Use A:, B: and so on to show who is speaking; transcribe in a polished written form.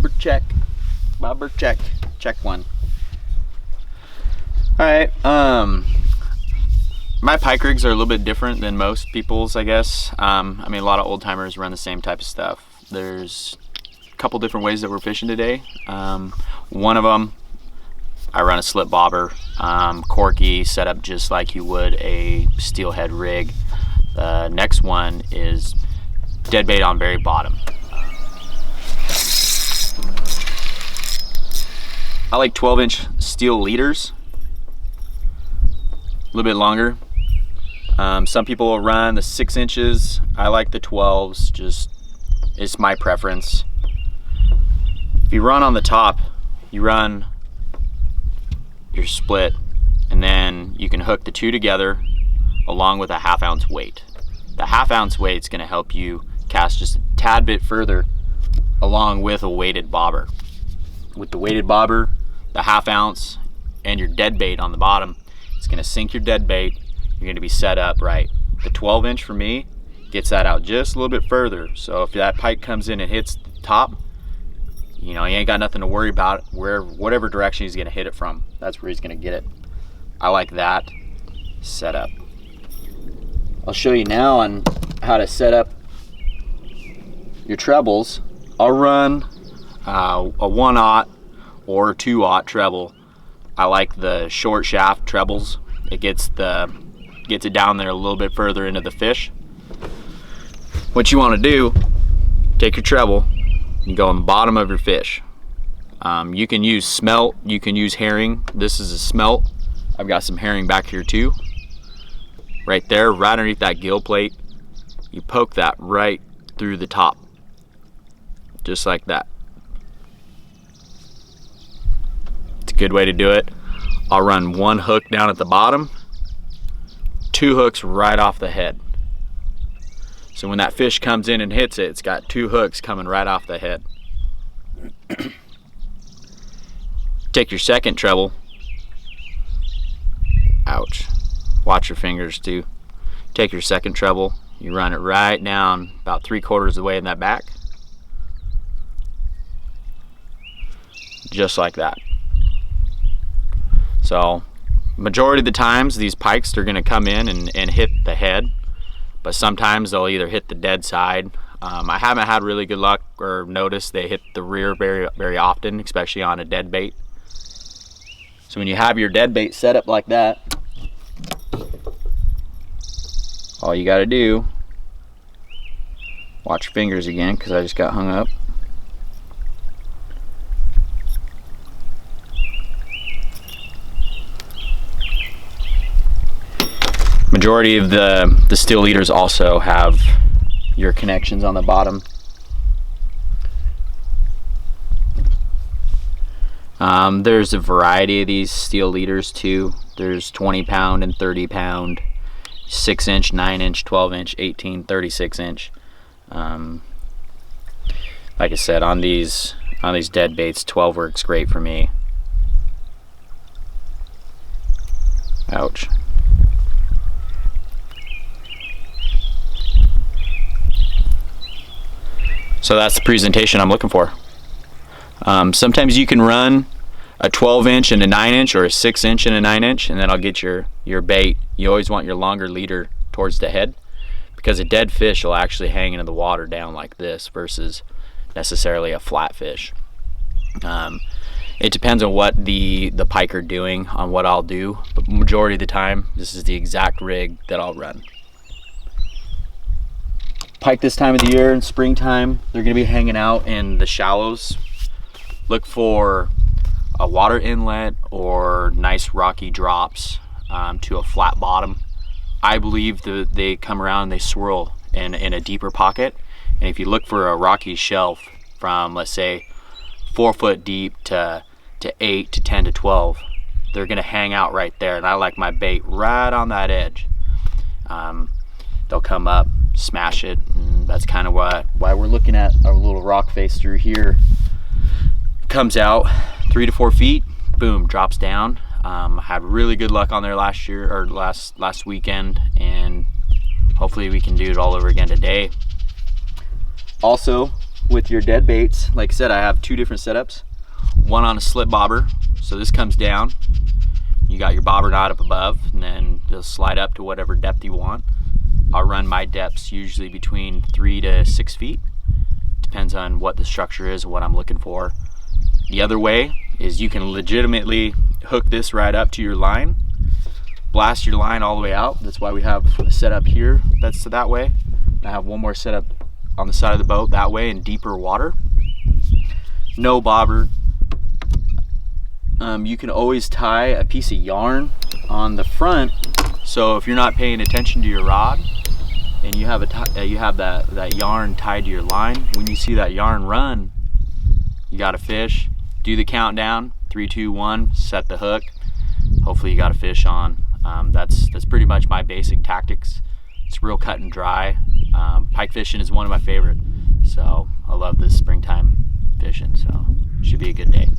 A: Bobber check. Bobber check. Check one. Alright, my pike rigs are a little bit different than most people's, I guess. I mean, a lot of old timers run the same type of stuff. There's a couple different ways that we're fishing today. One of them, I run a slip bobber, corky, set up just like you would a steelhead rig. The next one is dead bait on very bottom. I like 12-inch steel leaders, a little bit longer. Some people will run the 6 inches. I like the 12s, just it's my preference. If you run on the top, you run your split, and then you can hook the two together along with a 1/2 ounce weight. The 1/2 ounce weight is going to help you cast just a tad bit further along with a weighted bobber. With the weighted bobber, the 1/2 ounce, and your dead bait on the bottom, it's going to sink your dead bait. You're going to be set up right. The 12-inch for me gets that out just a little bit further. So if that pike comes in and hits the top, you know, you ain't got nothing to worry about whatever direction he's going to hit it from. That's where he's going to get it. I like that setup. I'll show you now on how to set up your trebles. I'll run a 1/0 or 2/0 treble. I like the short shaft trebles. It gets it down there a little bit further into the fish. What you want to do, take your treble and go on the bottom of your fish. You can use smelt, you can use herring. This is a smelt. I've got some herring back here too. Right there, right underneath that gill plate, you poke that right through the top, just like that. It's a good way to do it. I'll run one hook down at the bottom, 2 hooks right off the head. So when that fish comes in and hits it, it's got 2 hooks coming right off the head. Take your second treble. Ouch. Watch your fingers too. Take your second treble, you run it right down about 3/4 of the way in that back. Just like that. So majority of the times these pikes are going to come in and hit the head, but sometimes they'll either hit the dead side. I haven't had really good luck or noticed they hit the rear very often, especially on a dead bait. So when you have your dead bait set up like that, all you got to do, watch your fingers again because I just got hung up. Majority of the steel leaders also have your connections on the bottom. There's a variety of these steel leaders too. There's 20-pound and 30-pound, 6-inch, 9-inch, 12-inch, 18, 36-inch. Like I said, on these dead baits, 12 works great for me. Ouch. So that's the presentation I'm looking for. Sometimes you can run a 12-inch and a 9-inch or a 6-inch and a 9-inch, and then I'll get your bait. You always want your longer leader towards the head because a dead fish will actually hang into the water down like this versus necessarily a flat fish. It depends on what the pike are doing on what I'll do, but majority of the time this is the exact rig that I'll run. Pike this time of the year in springtime, they're going to be hanging out in the shallows. Look for a water inlet or nice rocky drops to a flat bottom. I believe that they come around and they swirl in a deeper pocket, and if you look for a rocky shelf from, let's say, 4 foot deep to 8 to 10 to 12, they're going to hang out right there, and I like my bait right on that edge. They'll come up, smash it, and that's kind of why we're looking at our little rock face through here. Comes out 3 to 4 feet, boom, drops down. I had really good luck on there last year or last weekend, and hopefully we can do it all over again today. Also, with your dead baits, like I said, I have two different setups. One on a slip bobber, so this comes down. You got your bobber knot up above, and then they'll slide up to whatever depth you want. I'll run my depths usually between 3 to 6 feet. Depends on what the structure is and what I'm looking for. The other way is you can legitimately hook this right up to your line, blast your line all the way out. That's why we have a setup here that's that way. And I have one more setup on the side of the boat that way in deeper water. No bobber. You can always tie a piece of yarn on the front, so if you're not paying attention to your rod and you have that yarn tied to your line, when you see that yarn run, you got a fish. Do the countdown, 3, 2, 1, set the hook. Hopefully you got a fish on. That's pretty much my basic tactics. It's real cut and dry. Pike fishing is one of my favorite, so I love this springtime fishing, so should be a good day.